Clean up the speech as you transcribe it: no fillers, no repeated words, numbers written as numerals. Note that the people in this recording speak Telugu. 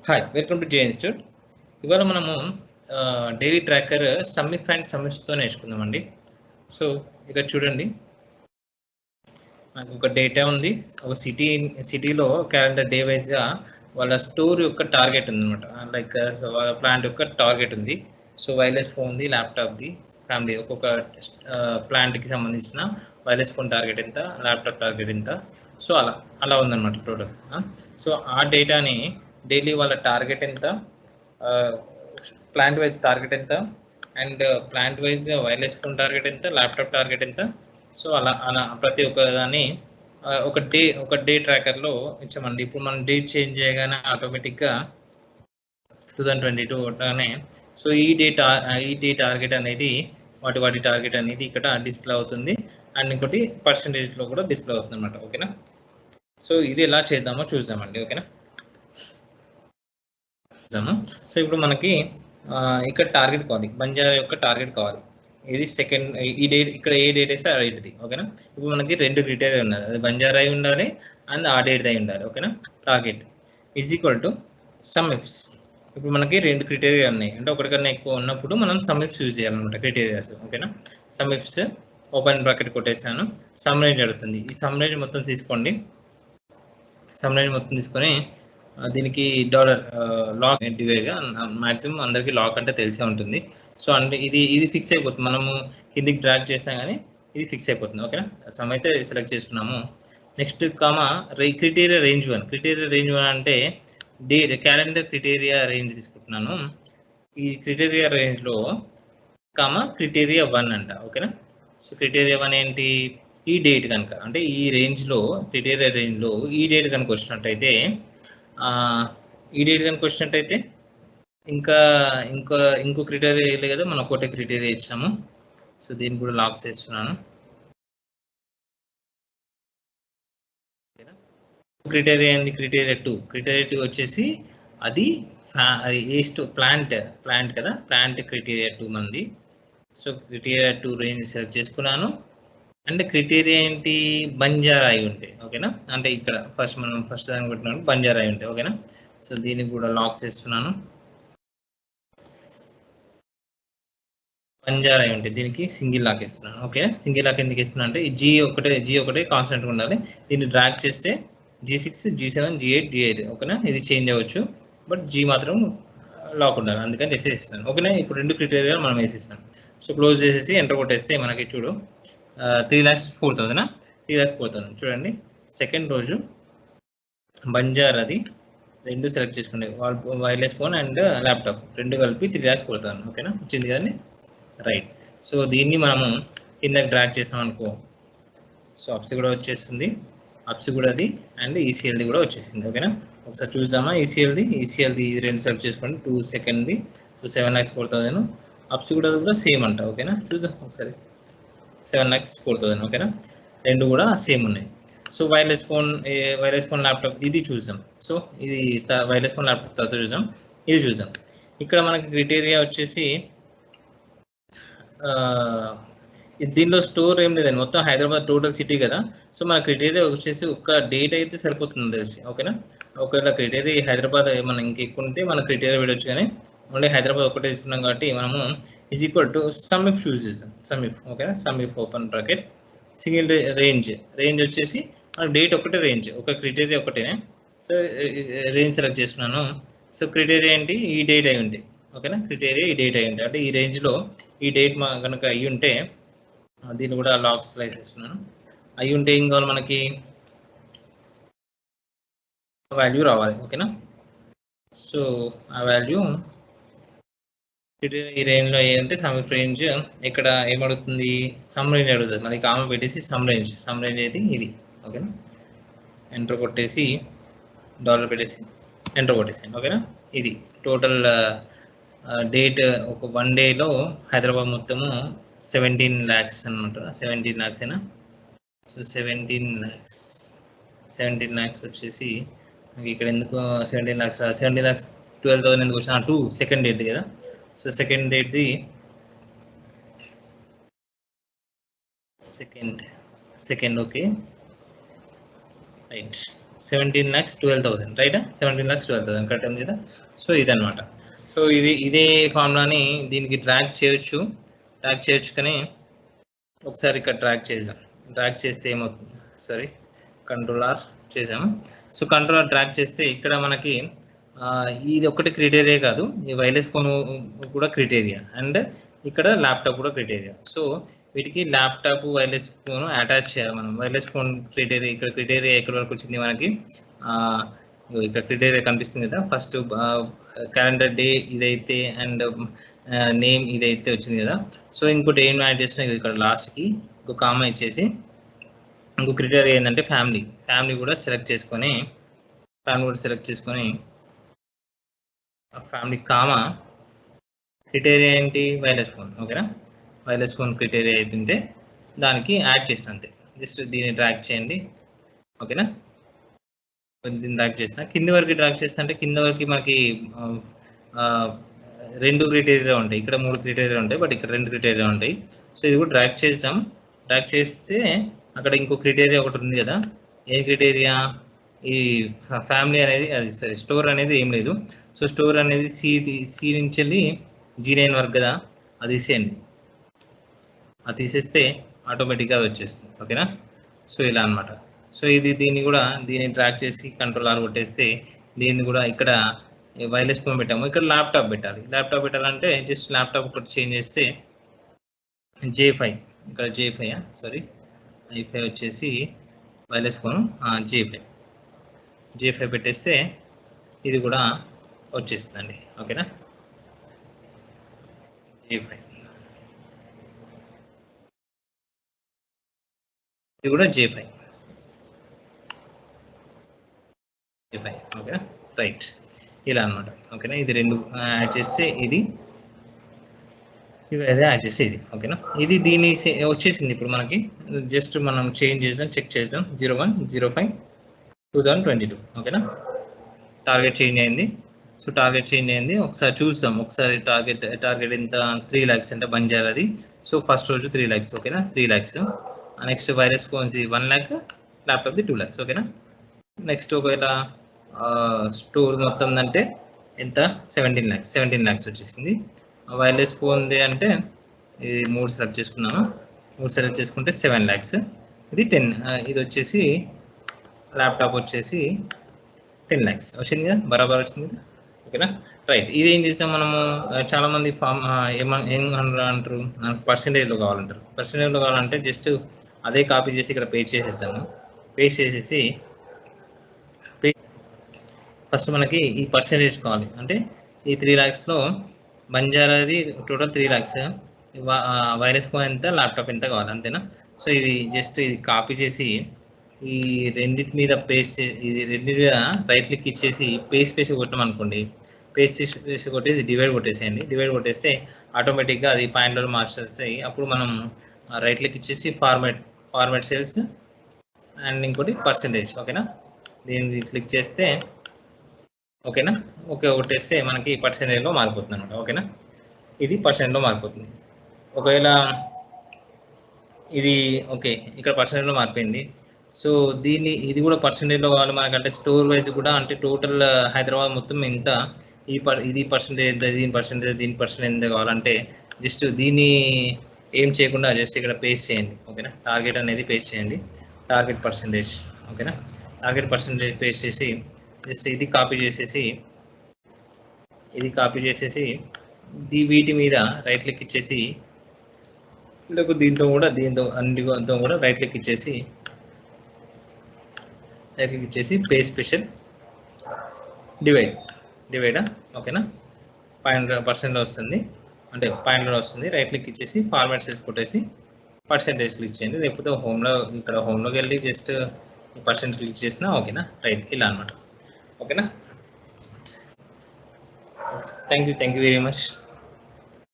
Hi, welcome to J institute. ఇవాళ మనము డైలీ ట్రాకర్ సమ్మిఫ్ అండ్ సమ్మిఫ్స్తో నేర్చుకుందామండి. సో ఇక్కడ చూడండి, నాకు ఒక డేటా ఉంది. ఒక సిటీలో క్యాలెండర్ డే వైజ్గా వాళ్ళ స్టోర్ యొక్క టార్గెట్ ఉందన్నమాట. లైక్ వాళ్ళ ప్లాంట్ యొక్క టార్గెట్ ఉంది. సో వైర్లెస్ ఫోన్ది, ల్యాప్టాప్ది, ఫ్యామిలీ ఒక్కొక్క ప్లాంట్కి సంబంధించిన వైర్లెస్ ఫోన్ టార్గెట్ ఎంత, ల్యాప్టాప్ టార్గెట్ ఎంత, సో అలా ఉందన్నమాట టోటల్. సో ఆ డేటాని డైలీ వాళ్ళ టార్గెట్ ఎంత, ప్లాంట్ వైజ్ టార్గెట్ ఎంత, అండ్ ప్లాంట్ వైజ్గా వైర్లెస్ ఫోన్ టార్గెట్ ఎంత, ల్యాప్టాప్ టార్గెట్ ఎంత, సో అలా ప్రతి ఒక్క దాన్ని ఒక డే ట్రాకర్లో ఇచ్చామండి. ఇప్పుడు మనం డేట్ చేంజ్ చేయగానే ఆటోమేటిక్గా 2022 అవగానే సో ఈ డే టార్గెట్ అనేది వాటి టార్గెట్ అనేది ఇక్కడ డిస్ప్లే అవుతుంది. అండ్ ఇంకోటి పర్సంటేజ్లో కూడా డిస్ప్లే అవుతుంది అనమాట. ఓకేనా, సో ఇది ఎలా చేద్దామో చూద్దామండి. ఓకేనా, సో ఇప్పుడు మనకి ఇక్కడ టార్గెట్ కావాలి, బంజారా యొక్క టార్గెట్ కావాలి. ఇది సెకండ్, ఈ డేట్ ఇక్కడ ఏ డేట్ వేస్తే ఆ డేట్ది. ఓకేనా, ఇప్పుడు మనకి రెండు క్రైటీరియా ఉన్నది, అది బంజారా అయి ఉండాలి అండ్ ఆ డేట్ అయి ఉండాలి. ఓకేనా, టార్గెట్ ఈజ్ ఈక్వల్ టు సమ్మిఫ్స్. ఇప్పుడు మనకి రెండు క్రైటీరియా ఉన్నాయి, అంటే ఒకటికన్నా ఎక్కువ ఉన్నప్పుడు మనం సమ్మిఫ్స్ యూజ్ చేయాలన్నమాట క్రైటీరియాస్. ఓకేనా, సమ్మిఫ్స్ ఓపెన్ బ్రాకెట్ కొట్టేసాను. సమ్రైజ్ అడుగుతుంది, ఈ సమ్రైజ్ మొత్తం తీసుకోండి. సమ్రైజ్ మొత్తం తీసుకొని దీనికి డాలర్ లాక్ డివైడ్గా మ్యాక్సిమం అందరికీ లాక్ అంటే తెలిసే ఉంటుంది. సో అంటే ఇది ఫిక్స్ అయిపోతుంది, మనము కిందికి డ్రాగ్ చేసాం కానీ ఇది ఫిక్స్ అయిపోతుంది. ఓకేనా, సమ్ అయితే సెలెక్ట్ చేసుకున్నాము. Next criteria range 1. Criteria range 1 అంటే క్యాలెండర్ క్రైటీరియా రేంజ్ తీసుకుంటున్నాను. ఈ క్రైటీరియా రేంజ్లో క్రైటీరియా 1 అంట. ఓకేనా, సో క్రైటీరియా 1 ఏంటి, ఈ డేట్ కనుక, అంటే ఈ రేంజ్లో క్రైటీరియా రేంజ్లో ఈ డేట్ కనుక వచ్చినట్టయితే ఇంకో క్రైటీరియా వేయలే కదా, మనం ఒకటే క్రైటీరియా ఇచ్చాము. సో దీన్ని కూడా లాక్ చేస్తున్నాను. క్రైటీరియా ఏంది, క్రైటీరియా 2. క్రైటీరియా 2 వచ్చేసి అది ప్లాంట్ కదా, ప్లాంట్ క్రైటీరియా 2 మంది. సో క్రైటీరియా 2 రేంజ్ సెలెక్ట్ చేసుకున్నాను. అంటే క్రైటీరియా ఏంటి, బంజారా అయి ఉంటాయి. ఓకేనా, అంటే ఇక్కడ మనం ఫస్ట్ దాన్ని కొట్టినాను బంజారా అయి ఉంటాయి. ఓకేనా, సో దీన్ని కూడా లాక్ చేస్తున్నాను. బంజారా అయి ఉంటాయి, దీనికి సింగిల్ లాక్ ఇస్తున్నాను. ఓకే, సింగిల్ లాక్ ఎందుకు ఇస్తున్నాను అంటే జీ ఒకటే కాన్స్టెంట్గా ఉండాలి. దీన్ని డ్రాగ్ చేస్తే G6, G7, G8, G8. ఓకేనా, ఇది చేంజ్ అవ్వచ్చు, బట్ G మాత్రం లాక్ ఉండాలి, అందుకని వేసేస్తాను. ఓకేనా, ఇప్పుడు రెండు క్రైటీరియా మనం వేసేస్తాం. సో క్లోజ్ చేసేసి ఎంటర్ కొట్టేస్తే మనకి చూడు 3,04,000. 3,04,000 చూడండి. సెకండ్ రోజు బంజారాది రెండు సెలెక్ట్ చేసుకునే వైర్లెస్ ఫోన్ అండ్ ల్యాప్టాప్ రెండు కలిపి 3,04,000. ఓకేనా, వచ్చింది కదండి, రైట్. సో దీన్ని మనము కిందకి డ్రాగ్ చేసినాం అనుకో, సో అప్స్ కూడా వచ్చేస్తుంది, అప్స్ కూడా అది అండ్ ఈసీఎల్ది కూడా వచ్చేసింది. ఓకేనా, ఒకసారి చూద్దామా. ఈసీఎల్ది రెండు సెలెక్ట్ చేసుకోండి, 2 సెకండ్ది. సో 7,04,000. అప్స్ కూడా సేమ్ అంట. ఓకేనా, చూద్దాం ఒకసారి, 7,04,000. ఓకేనా, రెండు కూడా సేమ్ ఉన్నాయి. సో వైర్లెస్ ఫోన్ ల్యాప్టాప్ ఇది చూద్దాం. సో ఇది వైర్లెస్ ఫోన్ ల్యాప్టాప్ తర్వాత చూద్దాం. ఇది చూద్దాం. ఇక్కడ మనకి క్రైటీరియా వచ్చేసి దీనిలో స్టోర్ ఏం లేదండి, మొత్తం హైదరాబాద్ టోటల్ సిటీ కదా. సో మన క్రైటీరియా వచ్చేసి ఒక డేట్ అయితే సరిపోతుంది తెలిసి. ఓకేనా, ఒకవేళ క్రైటీరియా హైదరాబాద్ మనం ఇంకెక్కువ ఉంటే మన క్రైటీరియా పెట్టవచ్చు, కానీ ఓన్లీ హైదరాబాద్ ఒకటే తీసుకున్నాం కాబట్టి మనము ఈజ్ ఈక్వల్ టు సమ్మిఫ్ చూస్ చేసాం. సమ్మిఫ్. ఓకేనా, సమ్మిఫ్ ఓపెన్ బ్రాకెట్ సింగిల్ రేంజ్ వచ్చేసి మన డేట్ ఒకటే, రేంజ్ ఒక క్రైటీరియా ఒకటే. సో రేంజ్ సెలెక్ట్ చేసుకున్నాను. సో క్రైటీరియా ఏంటి, ఈ డేట్ అయి ఉంది. ఓకేనా, క్రైటీరియా ఈ డేట్ అయి ఉంది, అంటే ఈ రేంజ్లో ఈ డేట్ కనుక అయ్యి ఉంటే దీన్ని కూడా లాక్స్ వేసేస్తున్నాను. అయి ఉంటే ఏం కావాలి, మనకి వాల్యూ రావాలి. ఓకేనా, సో ఆ వాల్యూ ఈ రేంజ్లో ఏంటంటే సమ్మిఫ్ రేంజ్ ఇక్కడ ఏమడుగుతుంది, సమ్ రేంజ్ అడుగుతుంది. మనకి కామ పెట్టేసి సమ్ రేంజ్ అయితే ఇది. ఓకేనా, ఎంటర్ కొట్టేసి డాలర్ పెట్టేసి ఎంటర్ కొట్టేసి. ఓకేనా, ఇది టోటల్ డేట్ ఒక 1 డేలో హైదరాబాద్ మొత్తము 17 lakhs అనమాట. 17 lakhs అయినా. సో 17 lakhs వచ్చేసి ఇక్కడ ఎందుకు 17 lakhs 12,000 ఎందుకు వచ్చిన 2 సెకండ్ డేట్ కదా. సో సెకండ్ డేట్ది second okay right. 17,12,000 right. 17,12,000 correct ఉంది కదా. సో ఇదన్నమాట. సో ఇదే ఫార్ములాని దీనికి డ్రాగ్ చేయొచ్చు కానీ ఒకసారి ఇక్కడ డ్రాగ్ చేస్తే ఏమవుతుంది, సారీ కంట్రోల్-R చేసాము. సో కంట్రోల్-R డ్రాగ్ చేస్తే ఇక్కడ మనకి ఇది ఒకటి క్రైటీరియా కాదు, ఈ వైర్లెస్ ఫోన్ కూడా క్రైటీరియా అండ్ ఇక్కడ ల్యాప్టాప్ కూడా క్రైటీరియా. సో వీటికి ల్యాప్టాప్ వైర్లెస్ ఫోన్ అటాచ్ చేయాలి మనం. వైర్లెస్ ఫోన్ క్రైటీరియా, ఇక్కడ క్రైటీరియా ఎక్కడి వరకు వచ్చింది మనకి, ఇక్కడ క్రైటీరియా కనిపిస్తుంది కదా. ఫస్ట్ క్యాలెండర్ డే ఇదైతే అండ్ నేమ్ ఇదైతే వచ్చింది కదా. సో ఇంకోటి ఏం యాడ్ చేస్తున్నాం ఇక్కడ లాస్ట్కి ఇంకో కామా ఇచ్చేసి ఇంకో క్రైటీరియా ఏంటంటే ఫ్యామిలీ కూడా సెలెక్ట్ చేసుకొని ఫ్యామిలీ కామా క్రైటీరియా ఏంటి, వైర్లెస్ ఫోన్. ఓకేనా, వైర్లెస్ ఫోన్ క్రైటీరియా అవుతుంటే దానికి యాడ్ చేసిన అంతే. జస్ట్ దీన్ని డ్రాగ్ చేయండి. ఓకేనా, దీన్ని డ్రాగ్ చేసిన కింది వరకు డ్రాగ్ చేస్తా అంటే కింద వరకు మనకి 2 క్రైటీరియా ఉంటాయి, ఇక్కడ 3 క్రైటీరియా ఉంటాయి, బట్ ఇక్కడ 2 క్రైటీరియా ఉంటాయి. సో ఇది కూడా డ్రాగ్ చేస్తాం. డ్రాగ్ చేస్తే అక్కడ ఇంకో క్రైటీరియా ఒకటి ఉంది కదా. ఏ క్రైటీరియా, ఈ ఫ్యామిలీ అనేది అది సరే స్టోర్ అనేది ఏం లేదు. సో స్టోర్ అనేది సి నుంచి వెళ్ళి G9 వరకు కదా, అది తీసేయండి. అది తీసేస్తే ఆటోమేటిక్గా అది వచ్చేస్తుంది. ఓకేనా, సో ఇలా అనమాట. సో దీన్ని ట్రాక్ చేసి కంట్రోల్-R కొట్టేస్తే దీన్ని కూడా ఇక్కడ వైర్లెస్ ఫోన్ పెట్టాము, ఇక్కడ ల్యాప్టాప్ పెట్టాలంటే జస్ట్ ల్యాప్టాప్ ఒకటి చేంజ్ చేస్తే J5, ఇక్కడ J5 సారీ i5 వచ్చేసి వైర్లెస్ ఫోన్ J5 పెట్టేస్తే ఇది కూడా వచ్చేస్తుందండి. ఓకేనా, J5 ఇది కూడా J5. ఓకేనా, రైట్, ఇలా అనమాట. ఓకేనా, ఇది 2 యాడ్ చేస్తే ఇది అదే యాడ్ చేస్తే ఇది. ఓకేనా, ఇది దీని వచ్చేసింది. ఇప్పుడు మనకి జస్ట్ మనం చేంజ్ చేద్దాం, చెక్ చేద్దాం. 01/05/2022. ఓకేనా, టార్గెట్ చేంజ్ అయింది. సో టార్గెట్ చేంజ్ అయింది, ఒకసారి చూద్దాం. ఒకసారి టార్గెట్ ఎంత, 3 lakhs అంటే బంజారాది. సో ఫస్ట్ రోజు 3 lakhs. ఓకేనా, 3 lakhs. Next virus phones 1 lakh, ల్యాప్టాప్ది 2 lakhs. ఓకేనా, నెక్స్ట్ ఒకవేళ స్టోర్ మొత్తం అంటే ఎంత, 17 lakhs వచ్చేసింది. వైర్లెస్ ఫోన్ది అంటే ఇది 3 సెలెక్ట్ చేసుకున్నాము. 3 సెలెక్ట్ చేసుకుంటే 7 lakhs. ఇది 10, ఇది వచ్చేసి ల్యాప్టాప్ వచ్చేసి 10 lakhs వచ్చింది కదా, బరాబర్ వచ్చింది కదా. ఓకేనా, రైట్. ఇది ఏం చేసాం మనము, చాలామంది ఏమంటారు, మనకు పర్సెంటేజ్లో కావాలంటే జస్ట్ అదే కాపీ చేసి ఇక్కడ పేస్ట్ చేసేస్తాము. పేస్ట్ చేసేసి ఫస్ట్ మనకి ఈ పర్సెంటేజ్ కావాలి అంటే ఈ 3 lakhsలో బంజారాది టోటల్ 3 lakhs, వైరస్ ఫోన్ ఎంత, ల్యాప్టాప్ ఎంత కావాలి, అంతేనా. సో ఇది జస్ట్ ఇది కాపీ చేసి ఈ రెండింటి మీద రెండింటి మీద రైట్ క్లిక్ ఇచ్చేసి పేస్ట్ కొట్టాం అనుకోండి. పేస్ట్ కొట్టేసి డివైడ్ కొట్టేసేయండి. డివైడ్ కొట్టేస్తే ఆటోమేటిక్గా అది పాయింట్లో మార్చేస్తాయి. అప్పుడు మనం రైట్ క్లిక్ ఇచ్చేసి ఫార్మాట్ సెల్స్ అండ్ ఇంకోటి పర్సెంటేజ్. ఓకేనా, దీన్ని క్లిక్ చేస్తే ఓకేనా, ఓకే కొట్టేస్తే మనకి పర్సెంటేజ్లో మారిపోతుంది అనమాట. ఓకేనా, ఇది పర్సెంట్లో మారిపోతుంది. ఒకవేళ ఇది ఓకే ఇక్కడ పర్సెంటేజ్లో మారిపోయింది. సో ఇది కూడా పర్సెంటేజ్లో కావాలి మనకంటే స్టోర్ వైజ్ కూడా, అంటే టోటల్ హైదరాబాద్ మొత్తం ఎంత, ఇది పర్సెంటేజ్ ఎంత, దీని పర్సెంటేజ్ ఎంత కావాలంటే జస్ట్ దీన్ని ఏం చేయకుండా జస్ట్ ఇక్కడ పేస్ట్ చేయండి. ఓకేనా, టార్గెట్ అనేది పేస్ట్ చేయండి, టార్గెట్ పర్సెంటేజ్. ఓకేనా, టార్గెట్ పర్సెంటేజ్ పేస్ట్ చేసి జస్ట్ ఇది కాపీ చేసేసి వీటి మీద రైట్ క్లిక్ ఇచ్చేసి దీంతో అన్నిటితో కూడా రైట్ క్లిక్ ఇచ్చేసి పేస్ట్ స్పెషల్ డివైడ్. ఓకేనా, 0.5% వస్తుంది, అంటే పాయింట్లో వస్తుంది. రైట్ క్లిక్ ఇచ్చేసి ఫార్మాట్ సెల్స్ కొట్టేసి పర్సెంటేజ్ క్లిక్ చేయండి, లేకపోతే హోమ్లోకి వెళ్ళి జస్ట్ పర్సెంటేజ్ క్లిక్ చేసినా. ఓకేనా, రైట్, ఇలా అనమాట. ఓకేనా, థ్యాంక్ యూ వెరీ మచ్.